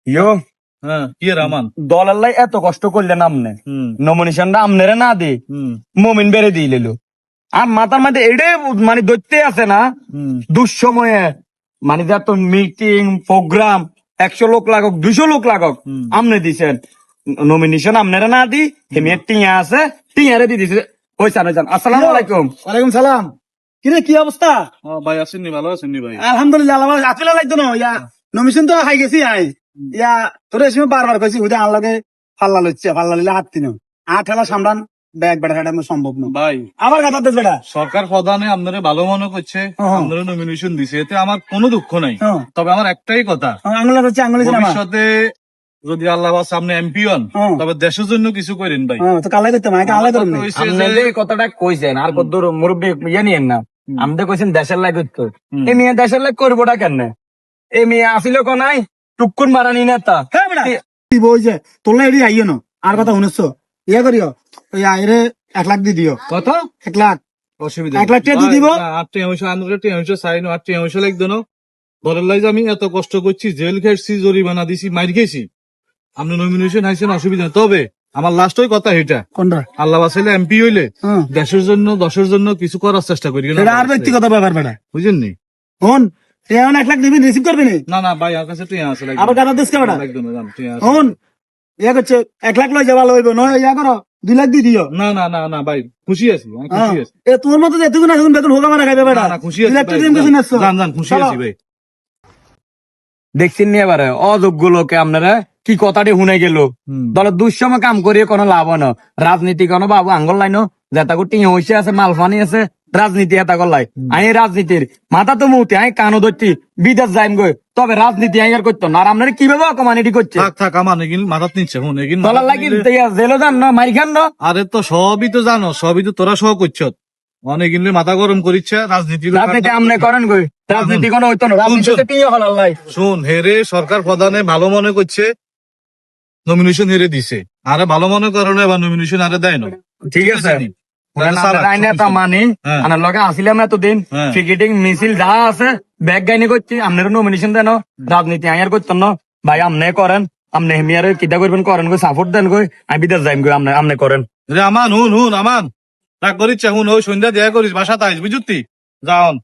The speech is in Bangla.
ইয়ো কি রামান দল আল্লাহ এত কষ্ট করলেন আমনে নমিনেশনটা আমনেরে না দে মমিন বেড়ে দিয়ে লিল আর মাথার মধ্যে এটাই মানে ধরতে আছে না দুঃসময়ে মানে যত মিটিং প্রোগ্রাম 100 লোক লাগাক 200 লোক লাগাক আমনে দিছেন নমিনেশন আমনেরা না দি হেমি টিয়া আছে টিয়ারে দি দিছে ওই জান আসসালামু আলাইকুম। ওয়ালাইকুম সালাম। কিরে কি অবস্থা? ভাই আসেননি, ভালো আছেননি ভাই? আলহামদুলিল্লাহ আল্লাহ আতলা লাগতো না ইয়া নমিশন তো খাই গেছি আই ইয়া তোর এসে বারবার কইছি হুদা আল্লাহকে ফাল্লা লইছে ফাল্লা লিলে হাত তিনো ঠেলা সামরান ব্যাগ বেড়া হাঁটা সম্ভব না ভাই আবার কথা দেশ বেটা সরকার প্রধানে আপনারা ভালো মনে করছে, আপনারা নমিনেশন দিছে, এতে আমার কোনো দুঃখ নাই। হ্যাঁ। তবে আমার একটাই কথা, আঙুলা হচ্ছে আঙুলি ভবিষ্যতে যদি আল্লাহ সামনে এমপি হন তবে দেশের জন্য কিছু করেন ভাই। তো কালাই করতে মাইকে আলাই করুন আপনাদের এই কথাটা কইছেন আর কদ্দুর মুরব্বী ইয়ে নিয়েন না আমাদের কইছেন দেশের লাগ করতে এই মেয়ে দেশের লাগ করবোটা কেন এই মেয়ে আসিল কো নাই টুকুন মারানি নেতা হ্যাঁ বেটা বই যে তোলা এডি আইও না আর কথা শুনছ ইয়া করিও ওই আইরে 1 লাখ দি দিও। কত? 1 লাখ অসুবিধা 1 লাখ টাকা দি দিব। 8 চাই না 8 লাগতো না বলার লাই আমি এত কষ্ট করছি, জেল খেয়েছি, জরিমানা দিছি, মাইর খেয়েছি, আপনি নমিনেশন হাইছেন, অসুবিধা নেই। তবে আমার লাস্ট ওই কথা এটা, কোনটা আল্লাহ বাসাইলে এমপি হইলে দেশের জন্য দশের জন্য কিছু করার চেষ্টা করি এটা আর ব্যক্তিগত ব্যাপার বেটা বুঝেন নি? হন এখন 1 লাখ দিবি রিসিভ করবি নি না না ভাই আমার কাছে টিয়া আছে আবার কথা দিস কে বেটা একদম টিয়া আছে। হন ইয়া করছে 1 লাখ লই যাবা লইব নয় ইয়া করো 2 লাখ দি দিও। না না না না ভাই খুশি আছি, আমি খুশি আছি। এ তোর মতো যেটুকু না এখন বেতন হোগা মারা খাইবে বেটা না, না, খুশি আছি ইলেকট্রিক ভাই, দিন কিছু নাছো জান জান খুশি আছি ভাই। দেখছেন নি এবারে অযোগ্য লোকে আপনারা কি কথাটি শুনে গেল দলের দুঃসময় কাম করিয়ে কোনো লাভ হয় না রাজনীতি কোনো বাবু আঙ্গল লাইনো যেটা টিয়া হইছে আছে মালফানি আছে রাজনীতি এটা করলাই আমি রাজনীতির মাথা তো মুহূর্তে আমি কানো ধরছি বিদেশ যাইম গই তবে রাজনীতি আমি আর করতো না আর আপনারা কিভাবে অকমানিটি করছে থাক থাক আমার এগিন মাথাত নিচ্ছে হুন এগিন দলার লাগি জেলো যান না মারি খান না আরে তো সবই তো জানো, সবই তো তোরা সহ করছ, অনেক গিনলে মাথা গরম করিচ্ছে রাজনীতি। রাজনীতি আমনে করেন গই রাজনীতি কোনো হইতো না রাজনীতিতে টিয়া হল আল্লাহ শুন হেরে সরকার প্রধানে ভালো মনে করছে নমিনেশন হেরে দিছে, আরে ভালো মনে করলে বা নমিনেশন আরে দেয় না। ঠিক আছে মানি আনার লগে আসিলাম এতদিন ক্রিকেটিং মিছিল যা আছে ব্যাগ গাইনি করছি আপনার নমিনেশন দেন রাজনীতি আয়ার করতেন না ভাই আমনে করেন আমনে হেমিয়ারে কিতা করবেন করেন গো সাপোর্ট দেন গো আমি বিদেশ যাইম গো আমনে করেন রে আমান হুন হুন আমান রাগ করিচ্ছে হুন ওই সন্ধ্যা দেয়া করিস বাসা তাইস বুঝুতি যাওন